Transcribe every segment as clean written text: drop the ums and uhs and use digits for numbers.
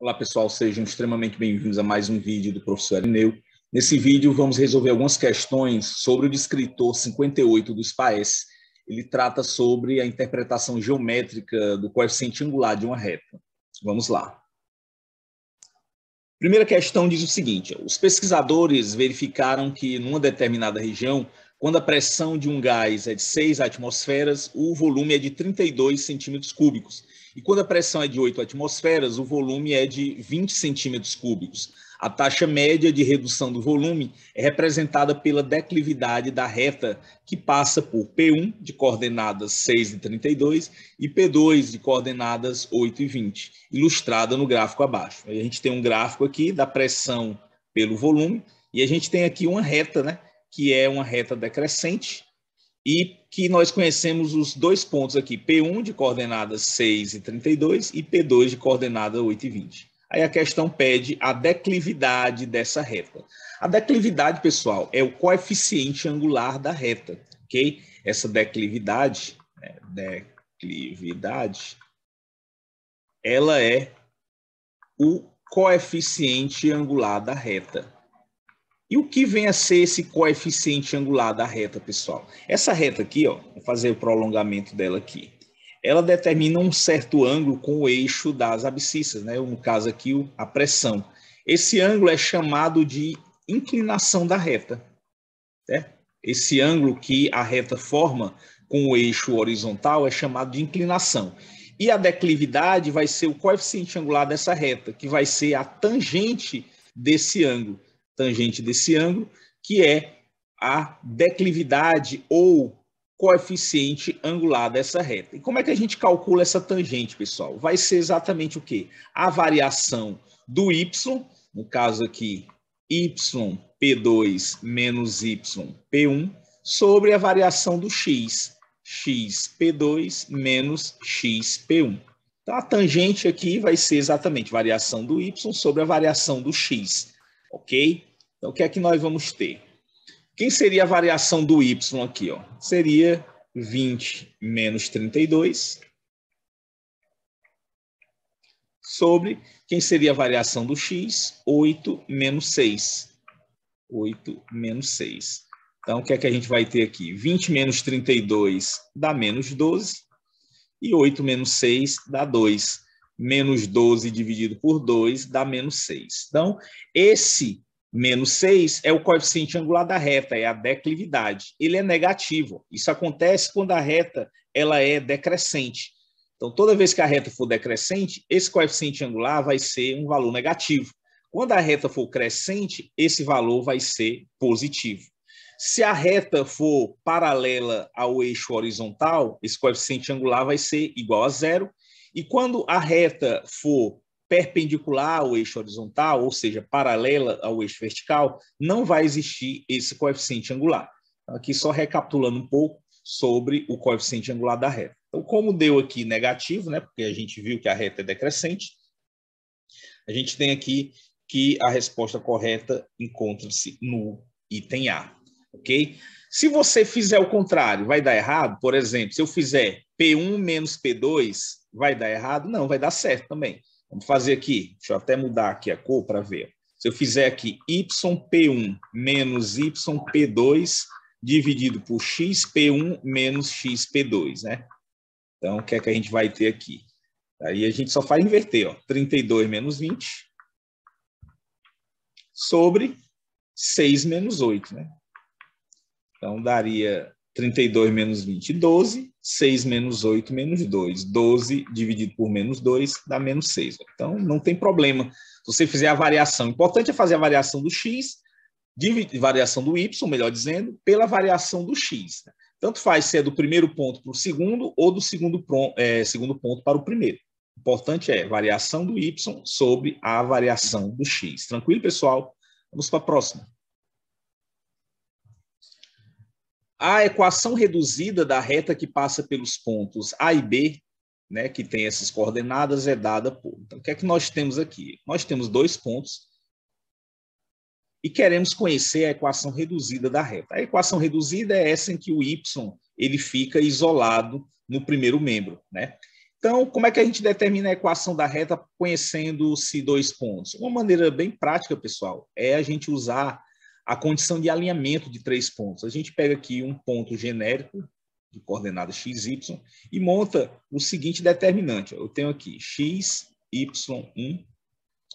Olá pessoal, sejam extremamente bem-vindos a mais um vídeo do professor Arineu. Nesse vídeo vamos resolver algumas questões sobre o descritor 58 do SPAES. Ele trata sobre a interpretação geométrica do coeficiente angular de uma reta. Vamos lá. Primeira questão diz o seguinte: os pesquisadores verificaram que numa determinada região, quando a pressão de um gás é de 6 atmosferas, o volume é de 32 centímetros cúbicos. E quando a pressão é de 8 atmosferas, o volume é de 20 centímetros cúbicos. A taxa média de redução do volume é representada pela declividade da reta que passa por P1, de coordenadas 6 e 32, e P2, de coordenadas 8 e 20, ilustrada no gráfico abaixo. A gente tem um gráfico aqui da pressão pelo volume, e a gente tem aqui uma reta, né, que é uma reta decrescente, e que nós conhecemos os dois pontos aqui, P1 de coordenadas 6 e 32 e P2 de coordenada 8 e 20. Aí a questão pede a declividade dessa reta. A declividade, pessoal, é o coeficiente angular da reta, ok? Essa declividade, ela é o coeficiente angular da reta. E o que vem a ser esse coeficiente angular da reta, pessoal? Essa reta aqui, ó, vou fazer o prolongamento dela aqui. Ela determina um certo ângulo com o eixo das abscissas, né? No caso aqui, a pressão. Esse ângulo é chamado de inclinação da reta. Né? Esse ângulo que a reta forma com o eixo horizontal é chamado de inclinação. E a declividade vai ser o coeficiente angular dessa reta, que vai ser a tangente desse ângulo. Tangente desse ângulo, que é a declividade ou coeficiente angular dessa reta. E como é que a gente calcula essa tangente, pessoal? Vai ser exatamente o quê? A variação do y, no caso aqui, yp2 menos yp1, sobre a variação do x, xp2 menos xp1. Então, a tangente aqui vai ser exatamente variação do y sobre a variação do x. Ok? Então, o que é que nós vamos ter? Quem seria a variação do y aqui? Ó? Seria 20 menos 32 sobre quem seria a variação do x? 8 menos 6. 8 menos 6. Então, o que é que a gente vai ter aqui? 20 menos 32 dá menos 12 e 8 menos 6 dá 2. Menos 12 dividido por 2 dá menos 6. Então, esse menos 6 é o coeficiente angular da reta, é a declividade. Ele é negativo. Isso acontece quando a reta ela é decrescente. Então, toda vez que a reta for decrescente, esse coeficiente angular vai ser um valor negativo. Quando a reta for crescente, esse valor vai ser positivo. Se a reta for paralela ao eixo horizontal, esse coeficiente angular vai ser igual a zero. E quando a reta for perpendicular ao eixo horizontal, ou seja, paralela ao eixo vertical, não vai existir esse coeficiente angular. Então, aqui só recapitulando um pouco sobre o coeficiente angular da reta. Então, como deu aqui negativo, né, porque a gente viu que a reta é decrescente, a gente tem aqui que a resposta correta encontra-se no item A, ok? Se você fizer o contrário, vai dar errado? Por exemplo, se eu fizer P1 menos P2, vai dar errado? Não, vai dar certo também. Vamos fazer aqui, deixa eu até mudar aqui a cor para ver. Se eu fizer aqui YP1 menos YP2 dividido por XP1 menos XP2, né? Então, o que é que a gente vai ter aqui? Aí a gente só faz inverter, ó. 32 menos 20 sobre 6 menos 8, né? Então, daria 32 menos 20, 12. 6 menos 8, menos 2. 12 dividido por menos 2 dá menos 6. Então, não tem problema. Se você fizer a variação, o importante é fazer a variação do x, variação do y, melhor dizendo, pela variação do x. Tanto faz se é do primeiro ponto para o segundo ou do segundo ponto para o primeiro. O importante é variação do y sobre a variação do x. Tranquilo, pessoal? Vamos para a próxima. A equação reduzida da reta que passa pelos pontos A e B, né, que tem essas coordenadas, é dada por... Então, o que é que nós temos aqui? Nós temos dois pontos e queremos conhecer a equação reduzida da reta. A equação reduzida é essa em que o y ele fica isolado no primeiro membro, né? Então, como é que a gente determina a equação da reta conhecendo-se dois pontos? Uma maneira bem prática, pessoal, é a gente usar a condição de alinhamento de 3 pontos. A gente pega aqui um ponto genérico de coordenada x, y e monta o seguinte determinante. Eu tenho aqui x, y1,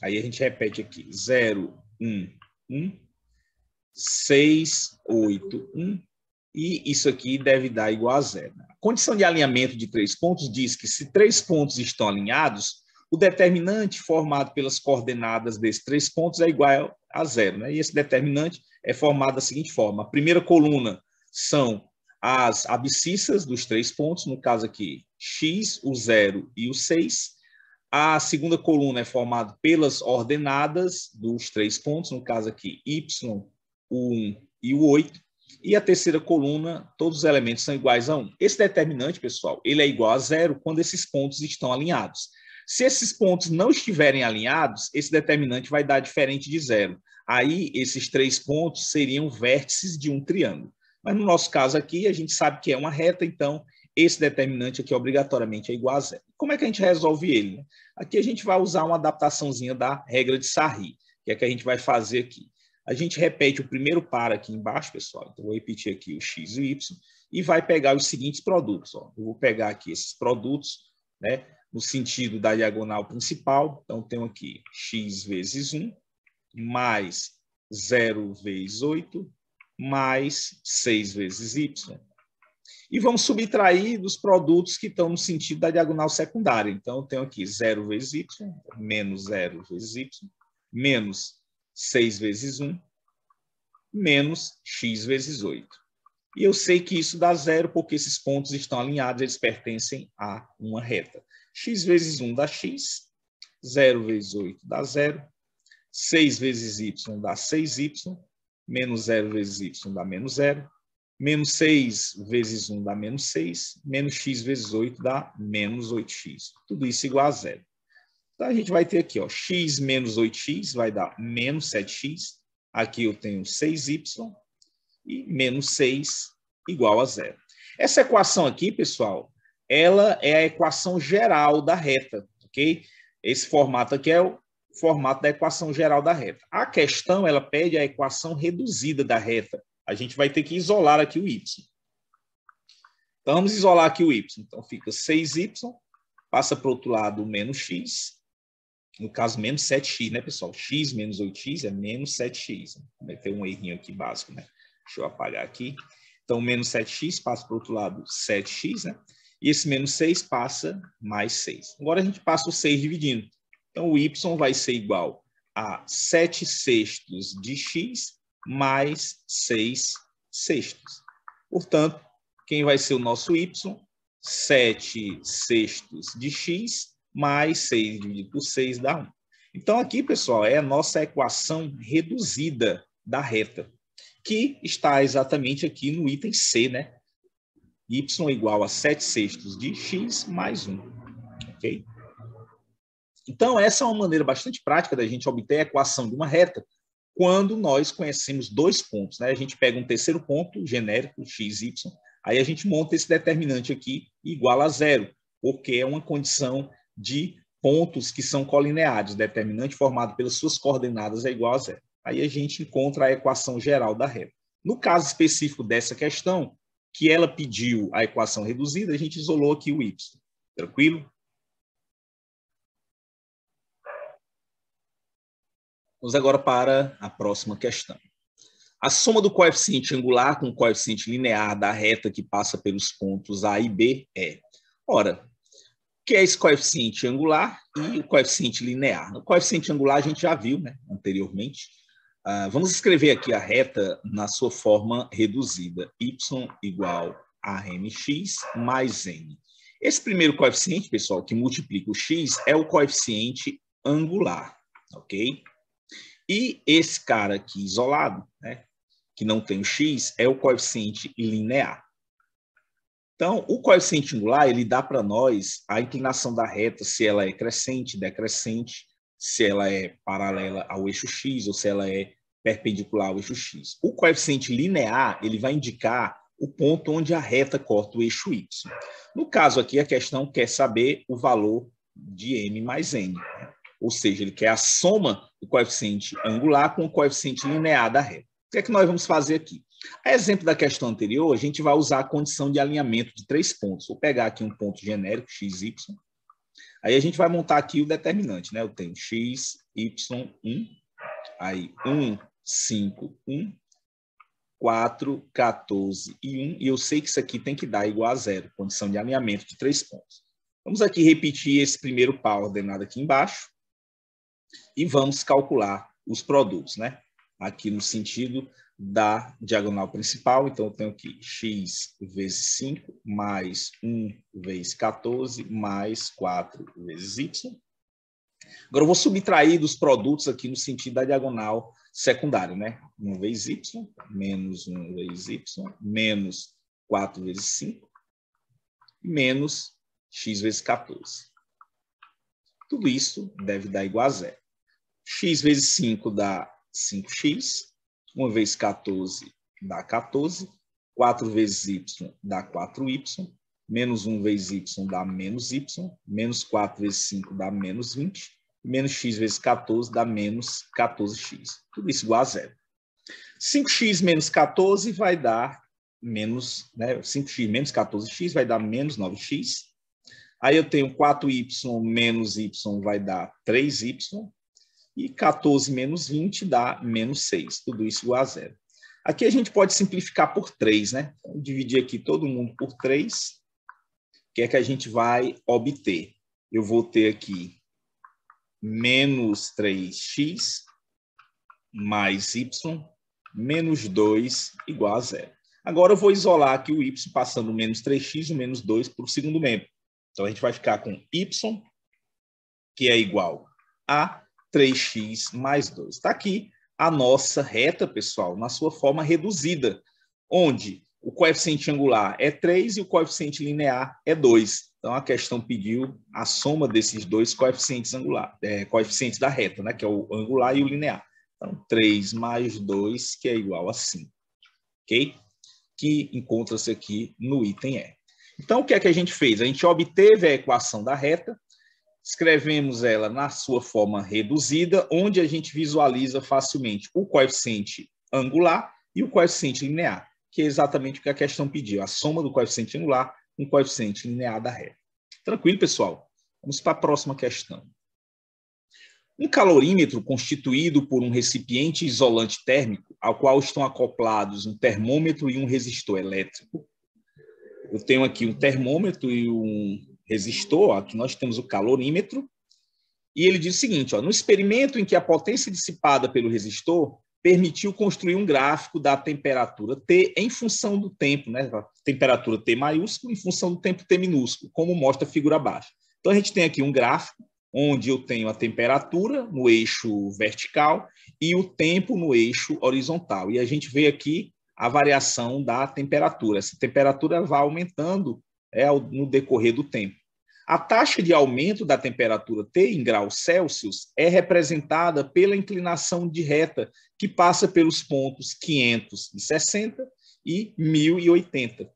aí a gente repete aqui 0, 1, 1, 6, 8, 1, e isso aqui deve dar igual a zero. A condição de alinhamento de 3 pontos diz que se 3 pontos estão alinhados, o determinante formado pelas coordenadas desses 3 pontos é igual a zero. Né? E esse determinante é formado da seguinte forma. A primeira coluna são as abscissas dos 3 pontos, no caso aqui, x, o 0 e o 6. A segunda coluna é formada pelas ordenadas dos 3 pontos, no caso aqui, y, o 1 e o 8. E a terceira coluna, todos os elementos são iguais a 1. Esse determinante, pessoal, ele é igual a zero quando esses pontos estão alinhados. Se esses pontos não estiverem alinhados, esse determinante vai dar diferente de zero. Aí, esses 3 pontos seriam vértices de um triângulo. Mas no nosso caso aqui, a gente sabe que é uma reta, então esse determinante aqui obrigatoriamente é igual a zero. Como é que a gente resolve ele? Aqui a gente vai usar uma adaptaçãozinha da regra de Sarri, que é que a gente vai fazer aqui. A gente repete o primeiro par aqui embaixo, pessoal. Então, vou repetir aqui o x e o y e vai pegar os seguintes produtos. Ó. Eu vou pegar aqui esses produtos, né, no sentido da diagonal principal. Então, tenho aqui x vezes 1, mais 0 vezes 8, mais 6 vezes y. E vamos subtrair dos produtos que estão no sentido da diagonal secundária. Então, eu tenho aqui 0 vezes y, menos 0 vezes y, menos 6 vezes 1, menos x vezes 8. E eu sei que isso dá zero porque esses pontos estão alinhados, eles pertencem a uma reta. X vezes 1 dá x, 0 vezes 8 dá 0, 6 vezes y dá 6y, menos 0 vezes y dá menos 0, menos 6 vezes 1 dá menos 6, menos x vezes 8 dá menos 8x. Tudo isso igual a zero. Então, a gente vai ter aqui, ó, x menos 8x vai dar menos 7x. Aqui eu tenho 6y e menos 6 igual a zero. Essa equação aqui, pessoal, ela é a equação geral da reta, ok? Esse formato aqui é o formato da equação geral da reta. A questão, ela pede a equação reduzida da reta. A gente vai ter que isolar aqui o y. Então, vamos isolar aqui o y. Então, fica 6y, passa para o outro lado o menos x. No caso, menos 7x, né, pessoal? X menos 8x é menos 7x. Vai ter um errinho aqui básico, né? Deixa eu apagar aqui. Então, menos 7x passa para o outro lado 7x, né? E esse menos 6 passa mais 6. Agora, a gente passa o 6 dividindo. Então, o y vai ser igual a 7 sextos de x mais 6 sextos. Portanto, quem vai ser o nosso y? 7 sextos de x mais 6 dividido por 6 dá 1. Então, aqui, pessoal, é a nossa equação reduzida da reta, que está exatamente aqui no item C, né? Y igual a 7 sextos de x mais 1. Ok? Então, essa é uma maneira bastante prática da gente obter a equação de uma reta quando nós conhecemos dois pontos. Né? A gente pega um terceiro ponto genérico, x, y, aí a gente monta esse determinante aqui igual a zero, porque é uma condição de pontos que são colineares, o determinante formado pelas suas coordenadas é igual a zero. Aí a gente encontra a equação geral da reta. No caso específico dessa questão, que ela pediu a equação reduzida, a gente isolou aqui o y. Tranquilo? Vamos agora para a próxima questão. A soma do coeficiente angular com o coeficiente linear da reta que passa pelos pontos A e B é... Ora, o que é esse coeficiente angular e o coeficiente linear? O coeficiente angular a gente já viu, né, anteriormente. Vamos escrever aqui a reta na sua forma reduzida. Y igual a mx mais n. Esse primeiro coeficiente, pessoal, que multiplica o x, é o coeficiente angular, ok? E esse cara aqui isolado, né, que não tem o x, é o coeficiente linear. Então, o coeficiente angular, ele dá para nós a inclinação da reta, se ela é crescente, decrescente, se ela é paralela ao eixo x ou se ela é perpendicular ao eixo x. O coeficiente linear, ele vai indicar o ponto onde a reta corta o eixo Y. No caso aqui, a questão quer saber o valor de m mais n, né? Ou seja, ele quer a soma do coeficiente angular com o coeficiente linear da reta. O que é que nós vamos fazer aqui? A exemplo da questão anterior, a gente vai usar a condição de alinhamento de 3 pontos. Vou pegar aqui um ponto genérico, x, y. Aí a gente vai montar aqui o determinante, né? Eu tenho x, y, 1, aí 1, 5, 1, 4, 14 e 1, e eu sei que isso aqui tem que dar igual a 0, condição de alinhamento de 3 pontos. Vamos aqui repetir esse primeiro par ordenado aqui embaixo e vamos calcular os produtos, né? Aqui no sentido da diagonal principal, então eu tenho aqui x vezes 5 mais 1 vezes 14 mais 4 vezes y. Agora eu vou subtrair dos produtos aqui no sentido da diagonal secundária, né? 1 vezes y, menos 1 vezes y, menos 4 vezes 5, menos x vezes 14. Tudo isso deve dar igual a 0. X vezes 5 dá 5x, 1 vezes 14 dá 14, 4 vezes y dá 4y, menos 1 vezes y dá menos y, menos 4 vezes 5 dá menos 20, menos x vezes 14 dá menos 14x. Tudo isso igual a 0. 5x menos 14 vai dar menos, né? 5x menos 14x vai dar menos 9x. Aí eu tenho 4y menos y vai dar 3y. E 14 menos 20 dá menos 6. Tudo isso igual a 0. Aqui a gente pode simplificar por 3, né? Então, dividir aqui todo mundo por 3. O que é que a gente vai obter? Eu vou ter aqui menos 3x mais y menos 2 igual a 0. Agora eu vou isolar aqui o y passando o menos 3x e o menos 2 para o segundo membro. Então a gente vai ficar com y, que é igual a 3x mais 2. Está aqui a nossa reta, pessoal, na sua forma reduzida, onde o coeficiente angular é 3 e o coeficiente linear é 2. Então, a questão pediu a soma desses dois coeficientes coeficientes da reta, né, que é o angular e o linear. Então, 3 mais 2, que é igual a 5. Ok? Que encontra-se aqui no item E. Então, o que é que a gente fez? A gente obteve a equação da reta, escrevemos ela na sua forma reduzida, onde a gente visualiza facilmente o coeficiente angular e o coeficiente linear, que é exatamente o que a questão pediu, a soma do coeficiente angular com o coeficiente linear da reta. Tranquilo, pessoal? Vamos para a próxima questão. Um calorímetro constituído por um recipiente isolante térmico, ao qual estão acoplados um termômetro e um resistor elétrico. Eu tenho aqui um termômetro e um resistor, ó, aqui nós temos o calorímetro, e ele diz o seguinte, ó, no experimento em que a potência dissipada pelo resistor permitiu construir um gráfico da temperatura T em função do tempo, né, a temperatura T maiúsculo em função do tempo T minúsculo, como mostra a figura abaixo. Então a gente tem aqui um gráfico onde eu tenho a temperatura no eixo vertical e o tempo no eixo horizontal, e a gente vê aqui a variação da temperatura. Essa temperatura vai aumentando no decorrer do tempo. A taxa de aumento da temperatura T em graus Celsius é representada pela inclinação de reta que passa pelos pontos 560 e 1080,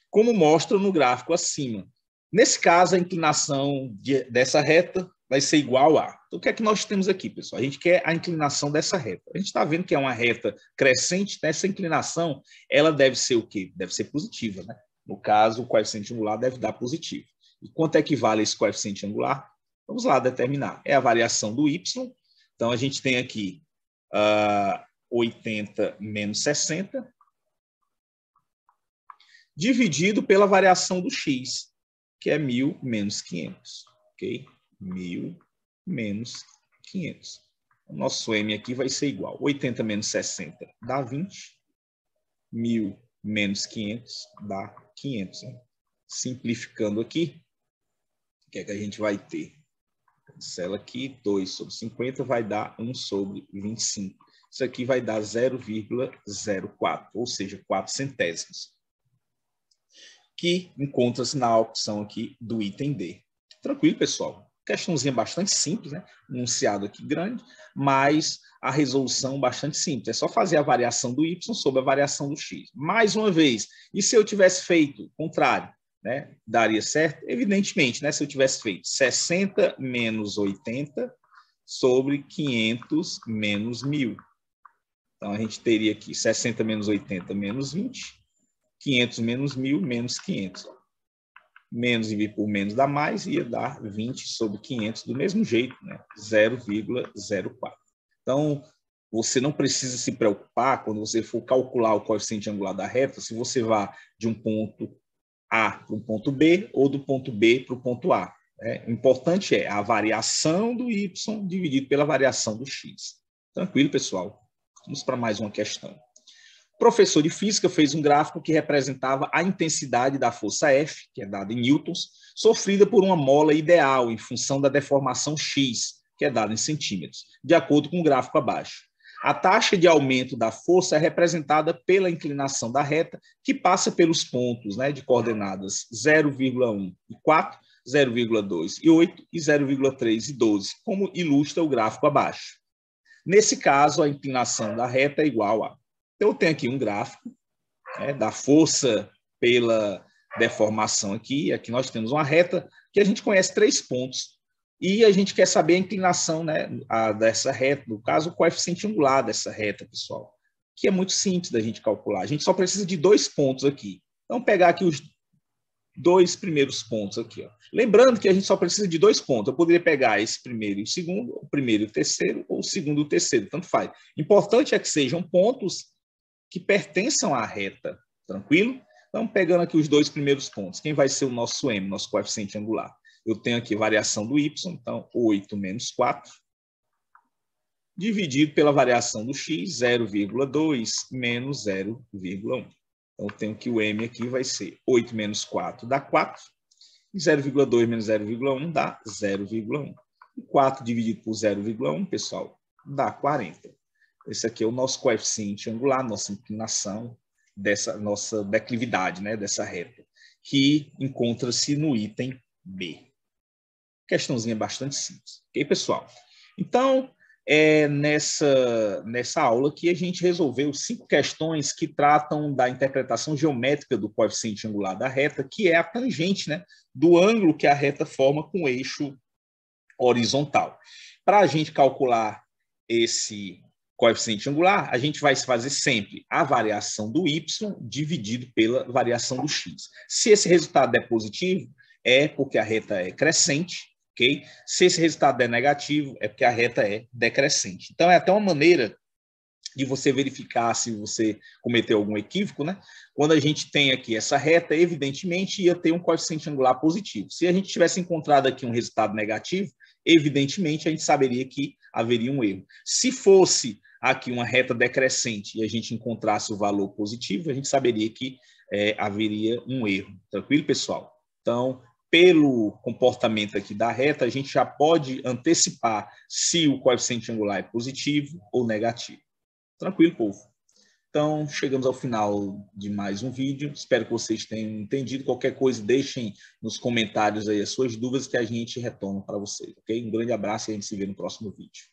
como mostra no gráfico acima. Nesse caso, a inclinação dessa reta vai ser igual a... Então, o que é que nós temos aqui, pessoal? A gente quer a inclinação dessa reta. A gente está vendo que é uma reta crescente, essa inclinação, ela deve ser o quê? Deve ser positiva, né? No caso, o coeficiente angular deve dar positivo. E quanto é que vale esse coeficiente angular? Vamos lá determinar. É a variação do y. Então, a gente tem aqui 80 menos 60, dividido pela variação do x, que é 1.000 menos 500. Ok? 1.000 menos 500. O nosso m aqui vai ser igual. 80 menos 60 dá 20. 1.000 menos 500 dá 500. Né? Simplificando aqui, o que é que a gente vai ter? Cancela aqui, 2 sobre 50 vai dar 1 sobre 25. Isso aqui vai dar 0,04, ou seja, 4 centésimos. Que encontra-se na opção aqui do item D. Tranquilo, pessoal? Questãozinha bastante simples, né? Um enunciado aqui grande, mas a resolução bastante simples. É só fazer a variação do y sobre a variação do x. Mais uma vez, e se eu tivesse feito o contrário, né? Daria certo? Evidentemente, né? Se eu tivesse feito 60 menos 80 sobre 500 menos 1000. Então, a gente teria aqui 60 menos 80 menos 20, 500 menos 1000 menos 500. Menos dividido por menos dá mais, ia dar 20 sobre 500 do mesmo jeito, né? 0,04. Então, você não precisa se preocupar quando você for calcular o coeficiente angular da reta, se você vai de um ponto A para um ponto B ou do ponto B para o ponto A. Né? O importante é a variação do y dividido pela variação do x. Tranquilo, pessoal? Vamos para mais uma questão. O professor de física fez um gráfico que representava a intensidade da força F, que é dada em newtons, sofrida por uma mola ideal em função da deformação x, que é dada em centímetros, de acordo com o gráfico abaixo. A taxa de aumento da força é representada pela inclinação da reta, que passa pelos pontos, né, de coordenadas 0,1 e 4, 0,2 e 8 e 0,3 e 12, como ilustra o gráfico abaixo. Nesse caso, a inclinação da reta é igual a... Então, eu tenho aqui um gráfico, né, da força pela deformação aqui. Aqui nós temos uma reta que a gente conhece 3 pontos. E a gente quer saber a inclinação, né, dessa reta, no caso, o coeficiente angular dessa reta, pessoal, que é muito simples da gente calcular. A gente só precisa de 2 pontos aqui. Então, pegar aqui os 2 primeiros pontos aqui. Ó. Lembrando que a gente só precisa de 2 pontos. Eu poderia pegar esse primeiro e o segundo, o primeiro e o terceiro, ou o segundo e o terceiro, tanto faz. Importante é que sejam pontos que pertençam à reta, tranquilo? Então, pegando aqui os 2 primeiros pontos, quem vai ser o nosso m, nosso coeficiente angular? Eu tenho aqui variação do y, então 8 menos 4, dividido pela variação do x, 0,2 menos 0,1. Então, eu tenho que o m aqui vai ser 8 menos 4 dá 4, e 0,2 menos 0,1 dá 0,1. E 4 dividido por 0,1, pessoal, dá 40. Esse aqui é o nosso coeficiente angular, nossa inclinação, dessa nossa declividade, né, dessa reta, que encontra-se no item B. Questãozinha bastante simples. Ok, pessoal? Então, nessa aula aqui, a gente resolveu 5 questões que tratam da interpretação geométrica do coeficiente angular da reta, que é a tangente, né, do ângulo que a reta forma com o eixo horizontal. Para a gente calcular esse coeficiente angular, a gente vai fazer sempre a variação do y dividido pela variação do x. Se esse resultado é positivo, é porque a reta é crescente, ok? Se esse resultado é negativo, é porque a reta é decrescente. Então, é até uma maneira de você verificar se você cometeu algum equívoco, né? Quando a gente tem aqui essa reta, evidentemente ia ter um coeficiente angular positivo. Se a gente tivesse encontrado aqui um resultado negativo, evidentemente a gente saberia que haveria um erro. Se fosse aqui uma reta decrescente e a gente encontrasse o valor positivo, a gente saberia que haveria um erro. Tranquilo, pessoal? Então, pelo comportamento aqui da reta, a gente já pode antecipar se o coeficiente angular é positivo ou negativo. Tranquilo, povo? Então, chegamos ao final de mais um vídeo. Espero que vocês tenham entendido. Qualquer coisa, deixem nos comentários aí as suas dúvidas que a gente retorna para vocês, ok? Um grande abraço e a gente se vê no próximo vídeo.